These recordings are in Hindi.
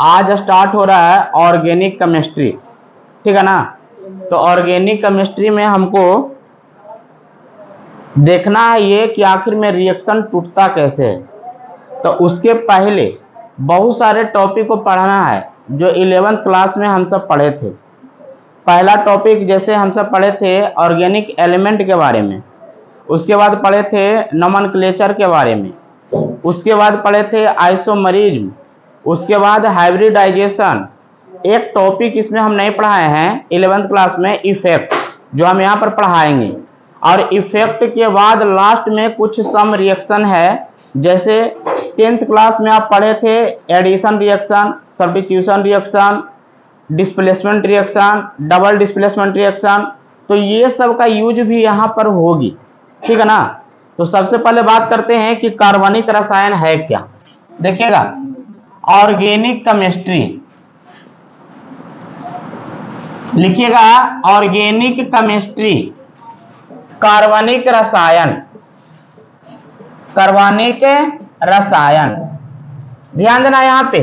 आज स्टार्ट हो रहा है ऑर्गेनिक केमिस्ट्री, ठीक है ना। तो ऑर्गेनिक केमिस्ट्री में हमको देखना है ये कि आखिर में रिएक्शन टूटता कैसे है। तो उसके पहले बहुत सारे टॉपिक को पढ़ना है जो 11th क्लास में हम सब पढ़े थे। पहला टॉपिक जैसे हम सब पढ़े थे ऑर्गेनिक एलिमेंट के बारे में, उसके बाद पढ़े थे नोमेनक्लेचर के बारे में, उसके बाद पढ़े थे आइसोमरिज्म, उसके बाद हाइब्रिडाइजेशन। एक टॉपिक इसमें हम नहीं पढ़ाए हैं 11th क्लास में, इफेक्ट, जो हम यहाँ पर पढ़ाएंगे। और इफेक्ट के बाद लास्ट में कुछ सम रिएक्शन है, जैसे 10th क्लास में आप पढ़े थे addition reaction, substitution reaction, displacement reaction, double displacement reaction. तो ये सब का यूज भी यहाँ पर होगी, ठीक है ना। तो सबसे पहले बात करते हैं कि कार्बनिक रसायन है क्या। देखिएगा ऑर्गेनिक केमिस्ट्री, लिखिएगा ऑर्गेनिक केमिस्ट्री, कार्बनिक रसायन, कार्बनिक रसायन। ध्यान देना यहाँ पे,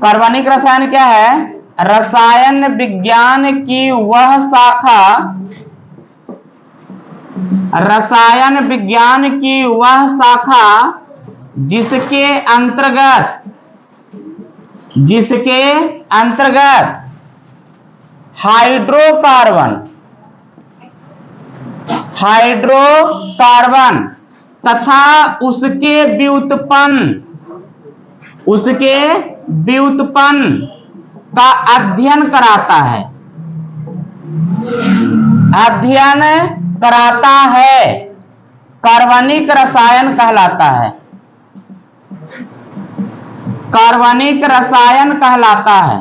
कार्बनिक रसायन क्या है? रसायन विज्ञान की वह शाखा, रसायन विज्ञान की वह शाखा जिसके अंतर्गत हाइड्रोकार्बन तथा उसके व्युत्पन्न का अध्ययन कराता है, कार्बनिक रसायन कहलाता है, कार्बनिक रसायन कहलाता है।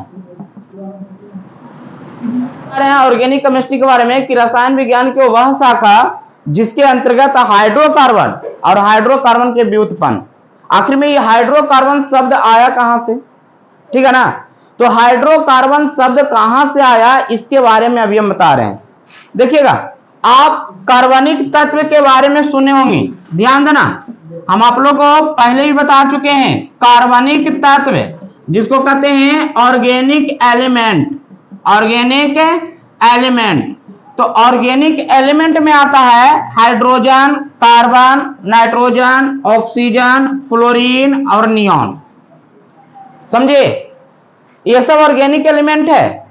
ऑर्गेनिक केमिस्ट्री के बारे में कि रसायन विज्ञान की वह शाखा जिसके अंतर्गत हाइड्रोकार्बन और हाइड्रोकार्बन के व्युत्पन्न। आखिर में ये हाइड्रोकार्बन शब्द आया कहां से, ठीक है ना। तो हाइड्रोकार्बन शब्द कहां से आया इसके बारे में अभी हम बता रहे हैं। देखिएगा आप कार्बनिक तत्व के बारे में सुने होंगे, ध्यान देना, हम आप लोग को पहले ही बता चुके हैं। कार्बनिक तत्व जिसको कहते हैं ऑर्गेनिक एलिमेंट, ऑर्गेनिक एलिमेंट। तो ऑर्गेनिक एलिमेंट में आता है hydrogen, carbon, nitrogen, oxygen, fluorine और नियॉन। समझे, ये सब ऑर्गेनिक एलिमेंट है।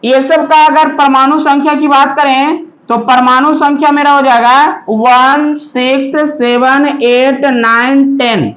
ये सब का अगर परमाणु संख्या की बात करें तो परमाणु संख्या मेरा हो जाएगा 1, 6, 7, 8, 9, 10।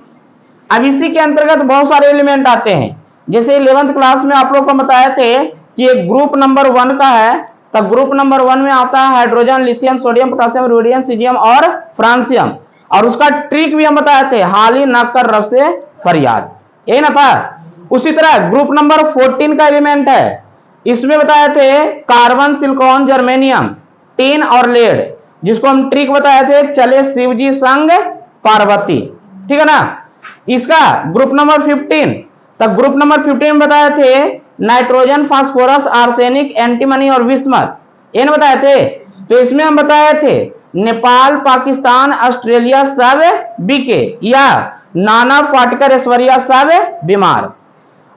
अब इसी के अंतर्गत बहुत सारे एलिमेंट आते हैं। जैसे 11th क्लास में आप लोग को बताए थे कि एक ग्रुप नंबर 1 का है, तो ग्रुप नंबर 1 में आता है hydrogen, lithium, sodium, potassium, rubidium, caesium और फ्रांसियम। और उसका ट्रिक भी हम बताए थे, हाली न कर रब से फरियाद, यही ना था। उसी तरह ग्रुप नंबर 14 का एलिमेंट है, इसमें बताए थे कार्बन, सिलिकॉन, जर्मेनियम, टिन और लेड, जिसको हम ट्रिक बताए थे चले शिवजी संग पार्वती, ठीक है ना। इसका ग्रुप नंबर 15, तब ग्रुप नंबर 15 में बताए थे नाइट्रोजन, फास्फोरस, आर्सेनिक, एंटीमनी और विस्मत, ये बताए थे। तो इसमें हम बताए थे नेपाल, पाकिस्तान, ऑस्ट्रेलिया सब बीके या नाना फाटकर ऐश्वर्या सब बीमार।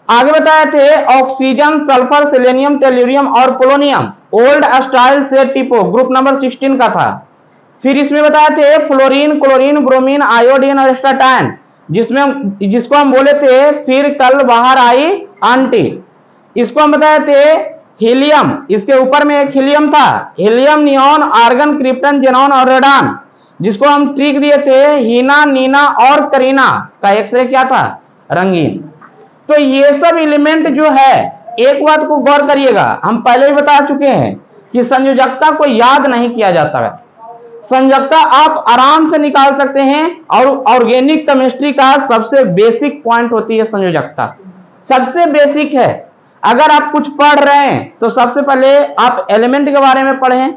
आगे बताए थे ऑक्सीजन, सल्फर, सेलेनियम, टेल्यूरियम और पोलोनियम, ओल्ड स्टाइल से टिपो, ग्रुप नंबर 16 का था। फिर इसमें बताए थे फ्लोरीन, क्लोरीन, ब्रोमीन, आयोडीन और स्टाटाइन, जिसको हम बोले थे फिर कल बाहर आई आंटी। इसको हम बताए थे हीलियम, इसके ऊपर में एक हीलियम था, helium, neon, argon, krypton, xenon और रेडान, जिसको हम ट्रिक दिए थे हीना, नीना और करीना का एक्सरे क्या था, रंगीन। तो ये सब एलिमेंट जो है, एक बात को गौर करिएगा, हम पहले ही बता चुके हैं कि संयोजकता को याद नहीं किया जाता है। संयोजकता आप आराम से निकाल सकते हैं, और ऑर्गेनिक केमिस्ट्री का सबसे बेसिक पॉइंट होती है संयोजकता, सबसे बेसिक है। अगर आप कुछ पढ़ रहे हैं तो सबसे पहले आप एलिमेंट के बारे में पढ़ें,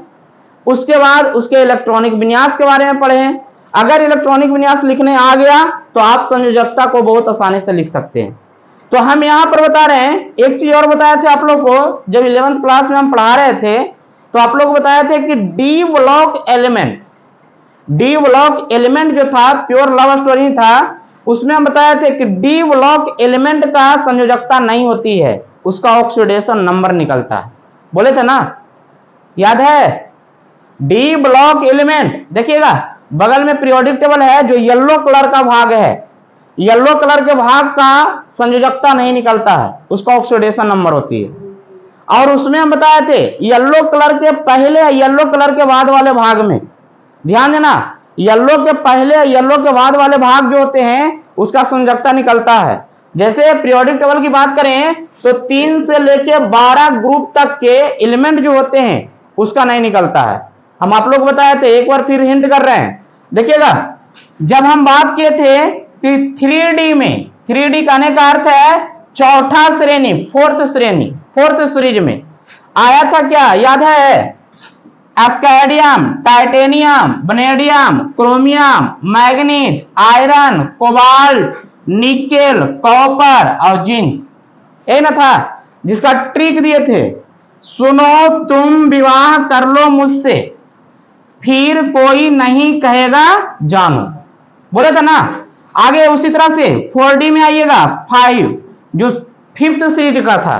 उसके बाद उसके इलेक्ट्रॉनिक विन्यास के बारे में पढ़ें। अगर इलेक्ट्रॉनिक विन्यास लिखने आ गया तो आप संयोजकता को बहुत आसानी से लिख सकते हैं। तो हम यहां पर बता रहे हैं, एक चीज और बताए थे आप लोग को, जब 11th क्लास में हम पढ़ा रहे थे तो आप लोग बताए थे कि डी ब्लॉक एलिमेंट जो था प्योर लव स्टोरी था, उसमें हम बताए थे कि डी ब्लॉक एलिमेंट का संयोजकता नहीं होती है, उसका ऑक्सीडेशन नंबर निकलता है, बोले थे ना, याद है। डी ब्लॉक एलिमेंट देखिएगा बगल में पीरियोडिक टेबल है, जो येलो कलर का भाग है, येलो कलर के भाग का संयोजकता नहीं निकलता है, उसका ऑक्सीडेशन नंबर होती है। और उसमें हम बताए थे येलो कलर के पहले येलो कलर के बाद वाले भाग में ध्यान देना, येलो के पहले येलो के बाद वाले भाग जो होते हैं उसका संयोजकता निकलता है। जैसे पीरियोडिक टेबल की बात करें तो 3 से लेके 12 ग्रुप तक के एलिमेंट जो होते हैं उसका नहीं निकलता है। हम आप लोग बताए थे, एक बार फिर हिंट कर रहे हैं, देखिएगा जब हम बात किए थे 3D में, 3D कहने का अर्थ है चौथा श्रेणी, फोर्थ श्रेणी, फोर्थ सीरीज में आया था क्या, याद है? Scandium, titanium, vanadium, chromium, manganese, iron, cobalt, nickel, copper और जिंक, ये ना था जिसका ट्रिक दिए थे, सुनो तुम विवाह कर लो मुझसे फिर कोई नहीं कहेगा जानो, बोले थे ना। आगे उसी तरह से 4D में आइएगा 5 जो 5th सीरीज का था,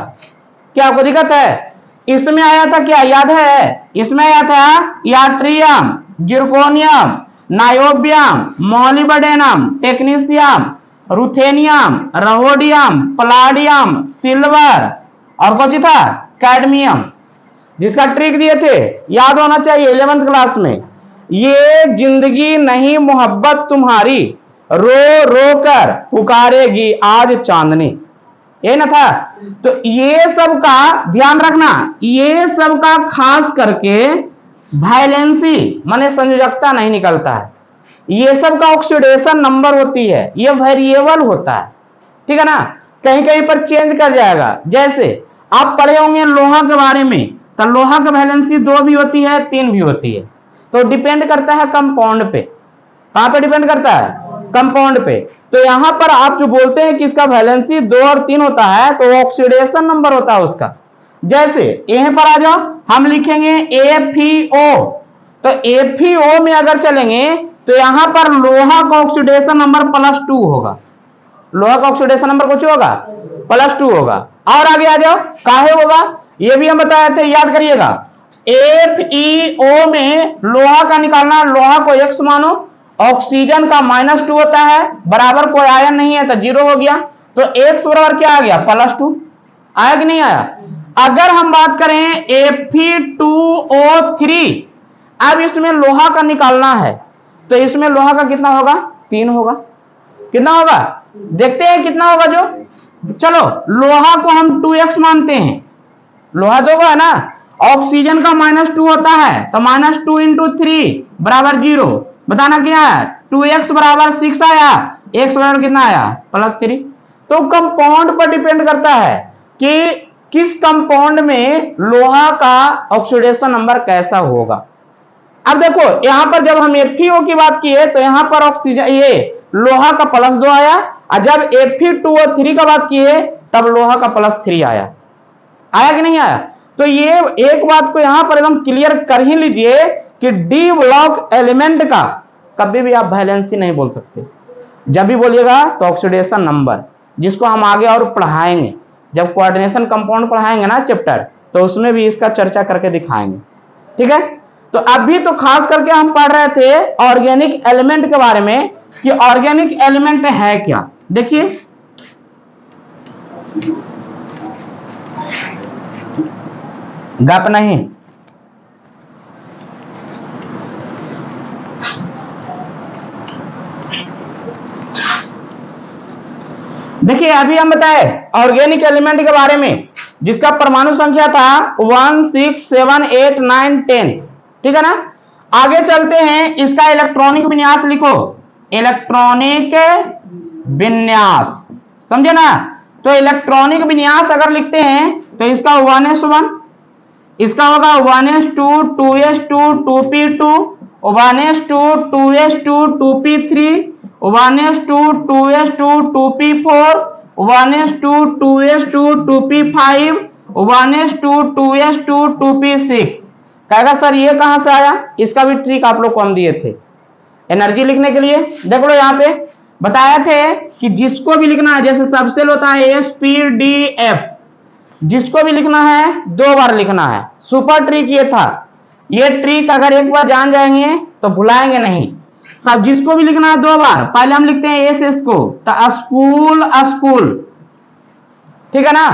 क्या आपको दिक्कत है? इसमें आया था क्या, याद है? इसमें आया था yttrium, zirconium, niobium, molybdenum, technetium, ruthenium, rhodium, palladium, silver और कौन सी था, कैडमियम, जिसका ट्रिक दिए थे, याद होना चाहिए 11th क्लास में, ये जिंदगी नहीं मोहब्बत तुम्हारी रो रो कर पुकारेगी आज चांदनी, ये ना था। तो ये सब का ध्यान रखना, ये सब का खास करके वैलेंसी माने संयोजकता नहीं निकलता है, ये सब का ऑक्सीडेशन नंबर होती है, ये वेरिएबल होता है, ठीक है ना, कहीं कहीं पर चेंज कर जाएगा। जैसे आप पढ़े होंगे लोहा के बारे में, तो लोहा का वैलेंसी 2 भी होती है, 3 भी होती है, तो डिपेंड करता है कंपाउंड पे, कहां पे डिपेंड करता है, कंपाउंड पे। तो यहां पर आप जो बोलते हैं कि इसका वैलेंसी 2 और 3 होता है, तो ऑक्सीडेशन नंबर होता है उसका। जैसे यहीं पर आ जाओ, हम लिखेंगे FeO, तो FeO में अगर चलेंगे तो यहां पर लोहा का ऑक्सीडेशन नंबर +2 होगा, लोहा का ऑक्सीडेशन नंबर कुछ होगा +2 होगा। और आगे आ जाओ, काहे होगा ये भी हम बताए थे, याद करिएगा। FeO में लोहा का निकालना, लोहा को X मानो, ऑक्सीजन का -2 होता है, बराबर कोई आयन नहीं है तो 0 हो गया, तो X बराबर क्या आ गया, +2, आया कि नहीं आया? अगर हम बात करें Fe2O3, अब इसमें लोहा का निकालना है, तो इसमें लोहा का कितना होगा, 3 होगा, कितना होगा देखते हैं कितना होगा जो, चलो लोहा को हम 2x मानते हैं, लोहा 2 है ना, ऑक्सीजन का -2 होता है, तो -2 × 3 बराबर 0, बताना क्या है, 2x बराबर 6 आया, x बराबर कितना आया, +3। तो कंपाउंड पर डिपेंड करता है कि किस कंपाउंड में लोहा का ऑक्सीडेशन नंबर कैसा होगा। अब देखो यहां पर जब हम FeO की बात की है तो यहां पर ऑक्सीजन ये लोहा का +2 आया, और जब Fe2O3 का बात की है तब लोहा का +3 आया, आया कि नहीं आया? तो ये एक बात को यहां पर एकदम क्लियर कर ही लीजिए कि डी ब्लॉक एलिमेंट का कभी भी आप वैलेंसी नहीं बोल सकते, जब भी बोलिएगा तो ऑक्सीडेशन नंबर, जिसको हम आगे और पढ़ाएंगे, जब कोऑर्डिनेशन कंपाउंड पढ़ाएंगे ना चैप्टर, तो उसमें भी इसका चर्चा करके दिखाएंगे, ठीक है। तो अभी तो खास करके हम पढ़ रहे थे ऑर्गेनिक एलिमेंट के बारे में कि ऑर्गेनिक एलिमेंट है क्या। देखिए गप नहीं, देखिए अभी हम बताए ऑर्गेनिक एलिमेंट के बारे में जिसका परमाणु संख्या था 1 6 7 8 9 10, ठीक है ना। आगे चलते हैं, इसका इलेक्ट्रॉनिक विन्यास लिखो, इलेक्ट्रॉनिक विन्यास, समझे ना। तो इलेक्ट्रॉनिक विन्यास अगर लिखते हैं तो इसका 1s1, इसका होगा 1s2 2s2 2p2 1s2 2s2 2p3 1s2 2s2 2p4 1s2 2s2 2p5 1s2 2s2 2p6। कहेगा सर ये कहां से आया, इसका भी ट्रिक आप लोग को हम दिए थे एनर्जी लिखने के लिए। देख लो यहाँ पे बताया थे कि जिसको भी लिखना है, जैसे सबसेल होता है SPDF, जिसको भी लिखना है 2 बार लिखना है। सुपर ट्रिक ये था, ये ट्रिक अगर एक बार जान जाएंगे तो भुलाएंगे नहीं। सब जिसको भी लिखना है 2 बार, पहले हम लिखते हैं एस को, तो स्कूल स्कूल, ठीक है ना।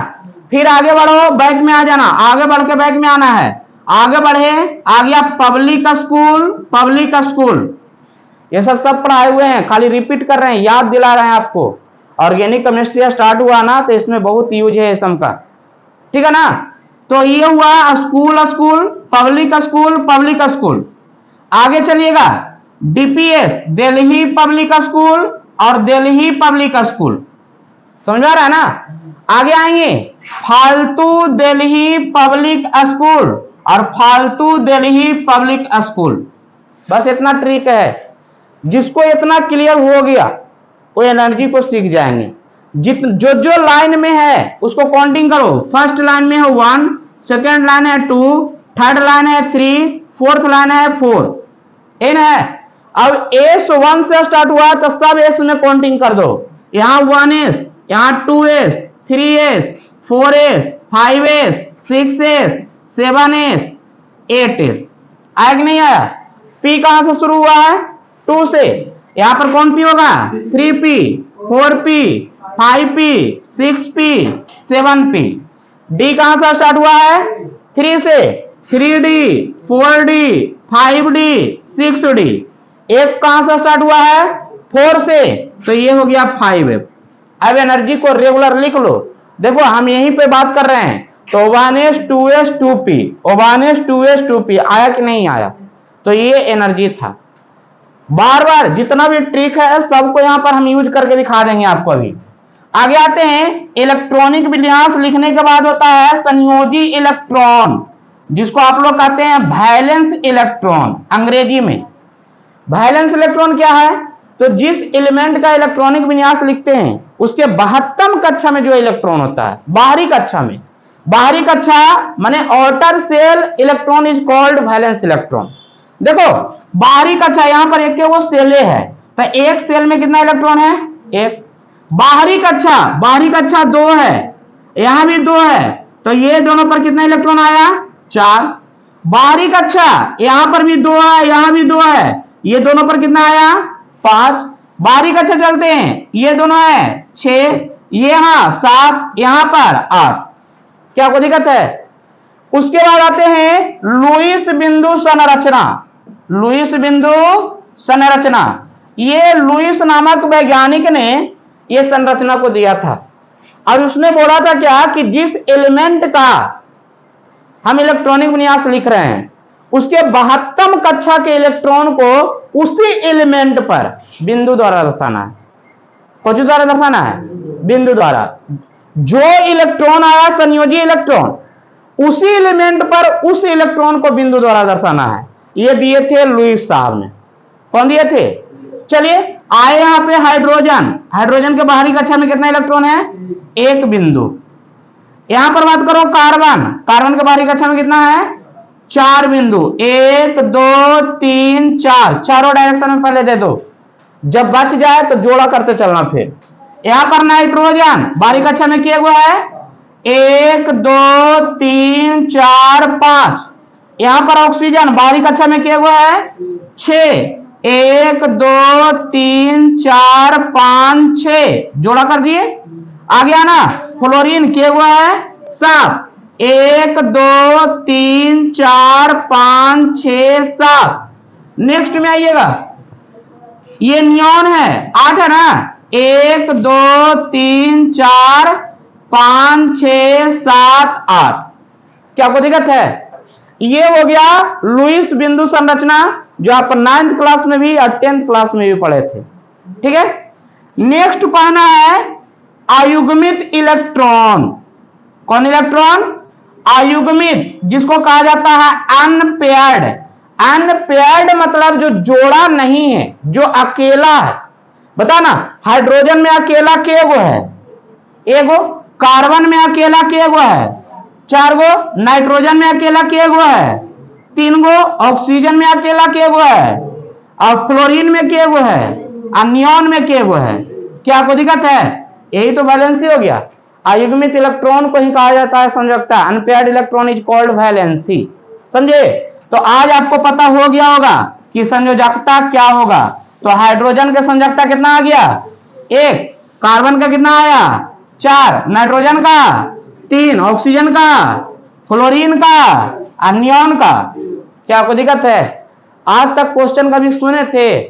फिर आगे बढ़ो, बैक में आ जाना, आगे बढ़ के बैक में आना है, आगे बढ़े, आ गया पब्लिक स्कूल, पब्लिक स्कूल। ये सब पढ़ाए हुए हैं, खाली रिपीट कर रहे हैं, याद दिला रहे हैं आपको। ऑर्गेनिक केमिस्ट्री स्टार्ट हुआ ना तो इसमें बहुत यूज है इसम का, ठीक है ना। तो ये हुआ school school, public school, public school. आगे चलिएगा, DPS दिल्ली पब्लिक स्कूल और दिल्ली पब्लिक स्कूल, समझ आ रहा है ना। आगे आएंगे फालतू दिल्ली पब्लिक स्कूल और फालतू दिल्ली पब्लिक स्कूल। बस इतना ट्रिक है, जिसको इतना क्लियर हो गया वो एनर्जी को सीख जाएंगे। जो जो लाइन में है उसको काउंटिंग करो। फर्स्ट लाइन में है 1, सेकेंड लाइन है 2, थर्ड लाइन है 3, फोर्थ लाइन है 4, इन है। अब एस 1 से स्टार्ट हुआ तो सब एस में काउंटिंग कर दो। यहाँ 1s, यहाँ 2s, 3s, 4s, 5s, 6s, 7s, 8s। आया कि नहीं आया। पी कहां से शुरू हुआ है, 2 से, यहां पर कौन पी होगा, 3p, 4p, 5p, 6p, 7p। D कहां से स्टार्ट हुआ है, 3 से, 3d, 4d, 5d, 6d। F कहां से स्टार्ट हुआ है, 4 से, तो ये हो गया 5f। अब एनर्जी को रेगुलर लिख लो। देखो हम यहीं पे बात कर रहे हैं, तो 1s 2s 2p, 1s 2s 2p आया कि नहीं आया। तो ये एनर्जी था। बार बार जितना भी ट्रिक है सबको यहां पर हम यूज करके दिखा देंगे आपको। अभी आगे आते हैं, इलेक्ट्रॉनिक विन्यास लिखने के बाद होता है संयोजी इलेक्ट्रॉन, जिसको आप लोग कहते हैं वैलेंस इलेक्ट्रॉन अंग्रेजी में। वैलेंस इलेक्ट्रॉन क्या है, तो जिस एलिमेंट का इलेक्ट्रॉनिक विन्यास लिखते हैं उसके 72 कक्षा में जो इलेक्ट्रॉन होता है, बाहरी कक्षा में, बाहरी कक्षा माने outer cell electron is called valence electron. देखो बाहरी कक्षा, यहां पर एक वो सेले है, तो एक सेल में कितना इलेक्ट्रॉन है, 1। बाहरी कक्षा 2 है, यहां भी 2 है, तो ये दोनों पर कितना इलेक्ट्रॉन आया, 4। बाहरी कक्षा यहां पर भी 2 है, यहां भी 2 है, ये दोनों पर कितना आया, 5। बाहरी कक्षा चलते हैं, ये दोनों है 6, ये यहां 7, यहां पर 8। क्या कोई दिक्कत है। उसके बाद आते हैं लुईस बिंदु संरचना। लुईस बिंदु संरचना, ये लुईस नामक वैज्ञानिक ने ये संरचना को दिया था, और उसने बोला था क्या कि जिस एलिमेंट का हम इलेक्ट्रॉनिक विन्यास लिख रहे हैं उसके 72 कक्षा के इलेक्ट्रॉन को उसी एलिमेंट पर बिंदु द्वारा दर्शाना है। कुछ द्वारा दर्शाना है, बिंदु द्वारा। जो इलेक्ट्रॉन आया संयोजी इलेक्ट्रॉन, उसी एलिमेंट पर उस इलेक्ट्रॉन को बिंदु द्वारा दर्शाना है। ये दिए थे लुईस साहब ने। कौन दिए थे, चलिए आए यहां पे हाइड्रोजन। हाइड्रोजन के बाहरी कक्षा में कितना इलेक्ट्रॉन है, 1 बिंदु। यहां पर बात करो कार्बन, कार्बन के बाहरी कक्षा में कितना है, 4 बिंदु, 1 2 3 4, चारों डायरेक्शन में पहले दे दो, जब बच जाए तो जोड़ा करते चलना। फिर यहां पर नाइट्रोजन बाहरी कक्षा में किया हुआ है 1 2 3 4 5। यहां पर ऑक्सीजन बाहरी कक्षा में किया हुआ है 6, 1 2 3 4 5 6, जोड़ा कर दिए। आगे आना, फ्लोरीन किया हुआ है 7, 1 2 3 4 5 6 7। नेक्स्ट में आइएगा, ये नियॉन है 8 है ना, 1 2 3 4 5 6 7 8। क्या कोई दिक्कत है। ये हो गया लुईस बिंदु संरचना, जो आप 9th क्लास में भी और 10th क्लास में भी पढ़े थे, ठीक है। नेक्स्ट पढ़ना है अयुग्मित इलेक्ट्रॉन। कौन इलेक्ट्रॉन, अयुग्मित, जिसको कहा जाता है अनपेयर्ड। अनपेयर्ड मतलब जो जोड़ा नहीं है, जो अकेला है। बताना, हाइड्रोजन में अकेला के गो है, एगो। कार्बन में अकेला के गो है, 4 गो। नाइट्रोजन में अकेला के गो है, 3 गो। ऑक्सीजन में अकेला के गो है, और फ्लोरीन में के गो है, अनियन में के गो है, क्या कोई दिक्कत है? यही तो वैलेंसी हो गया। अयुग्मित इलेक्ट्रॉन को ही कहा जाता है संयोजकता, unpaired electron is called valency. समझे? तो आज आपको पता हो गया होगा कि संयोजकता क्या होगा। तो हाइड्रोजन का संयोजकता कितना आ गया? 1, कार्बन का कितना आया? 4, नाइट्रोजन का 3, ऑक्सीजन का, फ्लोरीन का, अनियन का। क्या कोई दिक्कत है? आज तक क्वेश्चन कभी सुने थे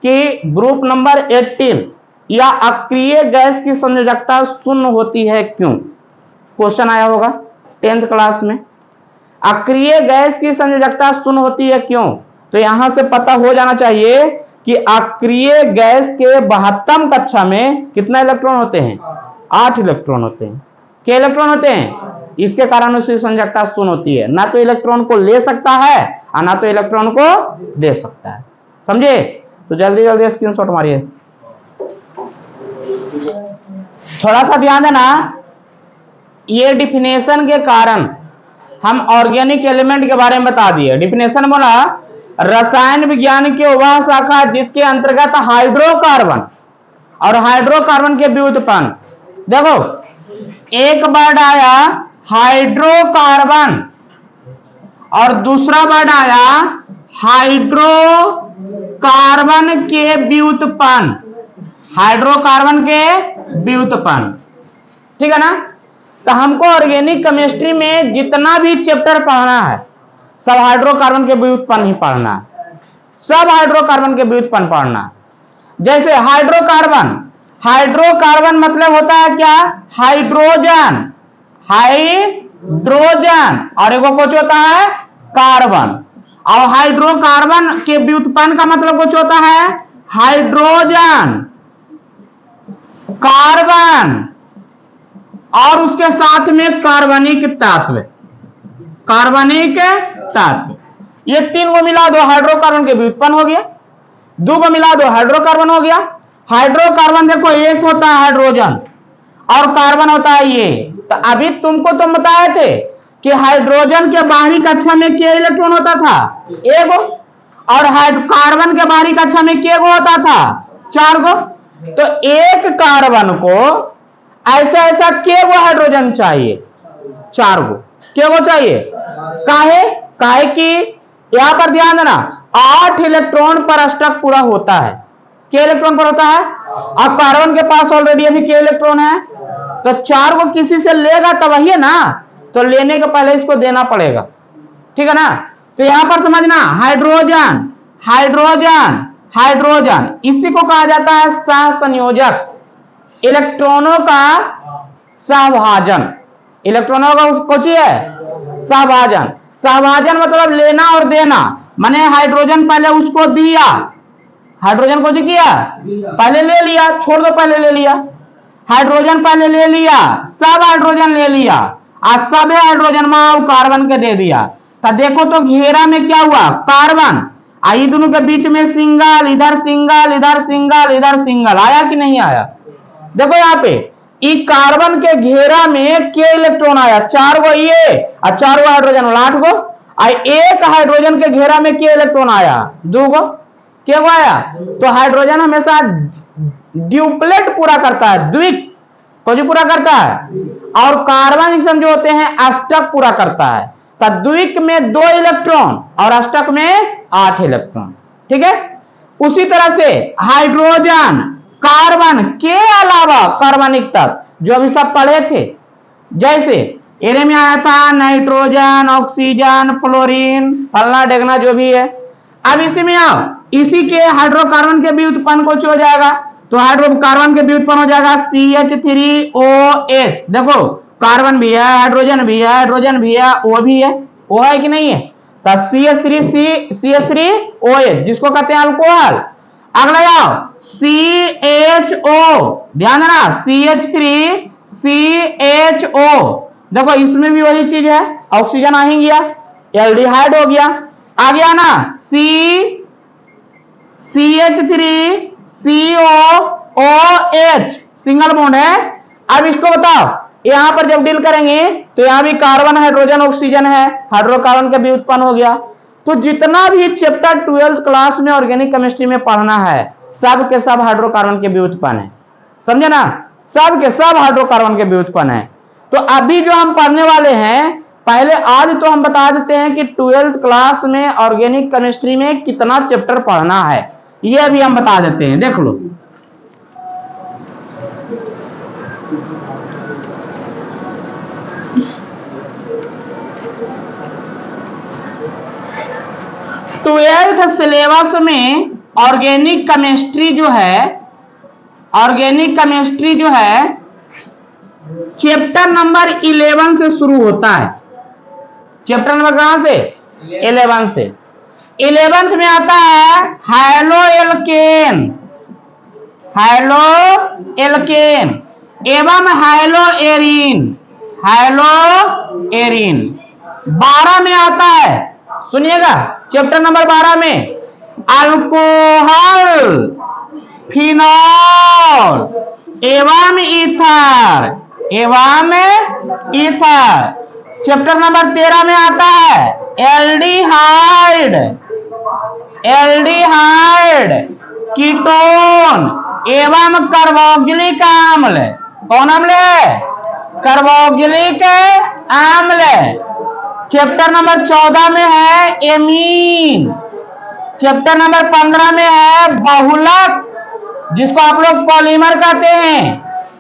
कि ग्रुप नंबर 18 या अक्रिय गैस की संयोजकता शून्य होती है, क्यों? क्वेश्चन आया होगा 10th क्लास में, अक्रिय गैस की संयोजकता शून्य होती है क्यों? तो यहां से पता हो जाना चाहिए कि अक्रिय गैस के 72 कक्षा में कितना इलेक्ट्रॉन होते हैं? 8 इलेक्ट्रॉन होते हैं। क्या इलेक्ट्रॉन होते हैं? इसके कारण उसकी संयोजकता शून्य होती है। ना तो इलेक्ट्रॉन को ले सकता है और ना तो इलेक्ट्रॉन को दे सकता है। समझे? तो जल्दी जल्दी स्क्रीनशॉट मारिए। थोड़ा सा ध्यान देना, ये डिफिनेशन के कारण हम ऑर्गेनिक एलिमेंट के बारे में बता दिए। डिफिनेशन बोला रसायन विज्ञान की वह शाखा जिसके अंतर्गत हाइड्रोकार्बन और हाइड्रोकार्बन के व्युत्पन्न, देखो एक वर्ड आया हाइड्रोकार्बन और दूसरा वर्ड आया हाइड्रोकार्बन के व्युत्पन्न, हाइड्रोकार्बन के व्युत्पन्न, ठीक है ना? तो हमको ऑर्गेनिक केमिस्ट्री में जितना भी चैप्टर पढ़ना है सब हाइड्रोकार्बन के व्युत्पन्न ही पढ़ना है, सब हाइड्रोकार्बन के व्युत्पन्न पढ़ना है। जैसे हाइड्रोकार्बन, हाइड्रोकार्बन मतलब होता है क्या? हाइड्रोजन, हाइड्रोजन, और एगो कुछ होता है कार्बन। और हाइड्रोकार्बन के व्युत्पन्न का मतलब कुछ होता है हाइड्रोजन, कार्बन और उसके साथ में कार्बनिक तत्व, कार्बनिक तत्व। ये 3 को मिला दो हाइड्रोकार्बन के व्युत्पन्न हो गया, 2 को मिला दो हाइड्रोकार्बन हो गया। हाइड्रोकार्बन देखो एक होता है हाइड्रोजन और कार्बन होता है ये। तो अभी तुमको तो बताए थे कि हाइड्रोजन के बाहरी कक्षा में क्या इलेक्ट्रॉन होता था? एगो, और कार्बन के बाहरी कक्षा में क्या होता था? 4 गो। तो एक कार्बन को ऐसा ऐसा के गो हाइड्रोजन चाहिए? 4 गो। क्या गो चाहिए? काहे? काहे कि यहां पर ध्यान देना 8 इलेक्ट्रॉन पर अष्टक पूरा होता है। क्या इलेक्ट्रॉन पर होता है? अब कार्बन के पास ऑलरेडी अभी क्या इलेक्ट्रॉन है? तो 4 को किसी से लेगा तब वही है ना, तो लेने के पहले इसको देना पड़ेगा, ठीक है ना? तो यहां पर समझना हाइड्रोजन, हाइड्रोजन, हाइड्रोजन, इसी को कहा जाता है सहसंयोजक, इलेक्ट्रॉनों का सहभाजन। इलेक्ट्रॉनों का कुछ है सहभाजन। सहभाजन मतलब लेना और देना, माने हाइड्रोजन पहले उसको दिया, हाइड्रोजन को जो किया पहले ले लिया, छोड़ दो पहले ले लिया, हाइड्रोजन पहले ले लिया, सब हाइड्रोजन ले लिया और सब हाइड्रोजन में कार्बन के दे दिया। तो देखो तो घेरा में क्या हुआ? कार्बन, आई दोनों के बीच में सिंगल, इधर सिंगल, इधर सिंगल, इधर सिंगल, आया कि नहीं आया? देखो यहाँ पे ई कार्बन के घेरा में के इलेक्ट्रॉन आया? 4 गो ये और 4 गो हाइड्रोजन, 8 गो। एक हाइड्रोजन के घेरा में के इलेक्ट्रॉन आया? 2 गो। क्या गो आया? तो हाइड्रोजन हमेशा ड्यूप्लेट पूरा करता है, द्विक को जो पूरा करता है, और कार्बन जो होते हैं अष्टक पूरा करता है। तो द्विक में 2 इलेक्ट्रॉन और अष्टक में 8 इलेक्ट्रॉन, ठीक है? उसी तरह से हाइड्रोजन, कार्बन के अलावा कार्बनिक तत्व जो अभी सब पढ़े थे, जैसे एरे में आया था नाइट्रोजन, ऑक्सीजन, फ्लोरीन, फलना डेगना जो भी है। अब इसी में आओ, इसी के हाइड्रोकार्बन के व्युत्पन्न कुछ हो जाएगा, तो हाइड्रोकार्बन के व्युत्पन्न हो जाएगा CH3OH। देखो कार्बन भी है, हाइड्रोजन भी है, हाइड्रोजन भी है, O भी है, O है कि नहीं है? तो CH3OH जिसको कहते हैं अल्कोहल। अगला आओ CHO, ध्यान देना CH3CHO, देखो इसमें भी वही चीज है, ऑक्सीजन आ ही गया, एल्डिहाइड हो गया। आ गया ना CH3COOH, सिंगल बॉन्ड है। अब इसको बताओ, यहां पर जब डील करेंगे तो यहां भी कार्बन, हाइड्रोजन, ऑक्सीजन है, हाइड्रोकार्बन का भी उत्पन्न हो गया। तो जितना भी चैप्टर 12th क्लास में ऑर्गेनिक केमिस्ट्री में पढ़ना है सब के सब हाइड्रोकार्बन के व्युत्पन्न है, समझे ना, सब के सब हाइड्रोकार्बन के व्युत्पन्न है। तो अभी जो हम पढ़ने वाले हैं, पहले आज तो हम बता देते हैं कि 12th क्लास में ऑर्गेनिक केमिस्ट्री में कितना चैप्टर पढ़ना है, ये अभी हम बता देते हैं, देख लो। ट्वेल्थ सिलेबस में ऑर्गेनिक केमिस्ट्री जो है चैप्टर नंबर 11 से शुरू होता है। चैप्टर नंबर कहां से? 11 से। 11th में आता है हैलो एल्केन एवं हैलो एरीन। 12 में आता है, सुनिएगा, चैप्टर नंबर 12 में अल्कोहल, फिनॉल एवं ईथर। चैप्टर नंबर 13 में आता है एल्डिहाइड, कीटोन एवं कार्बोक्सिलिक अम्ल। कौन अम्ल है? कार्बोक्सिलिक अम्ल। चैप्टर नंबर 14 में है एमीन। चैप्टर नंबर 15 में है बहुलक, जिसको आप लोग पॉलीमर कहते हैं।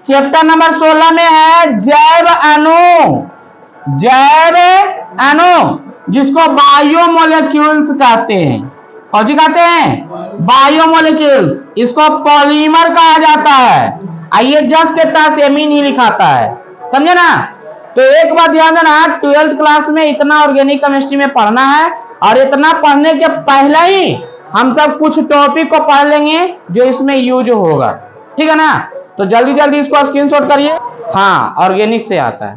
चैप्टर नंबर 16 में है जैव अणु, जिसको बायोमोलेक्यूल्स कहते हैं। और जी कहते हैं बायोमोलेक्यूल्स, इसको पॉलीमर कहा जाता है। आइए जस्ट के तहत एमीन ही लिखाता है, समझे ना। तो एक बात ध्यान देना, 12th क्लास में इतना ऑर्गेनिक केमिस्ट्री में पढ़ना है, और इतना पढ़ने के पहले ही हम सब कुछ टॉपिक को पढ़ लेंगे जो इसमें यूज होगा, ठीक है ना। तो जल्दी जल्दी इसको स्क्रीनशॉट करिए। हाँ, ऑर्गेनिक से आता है।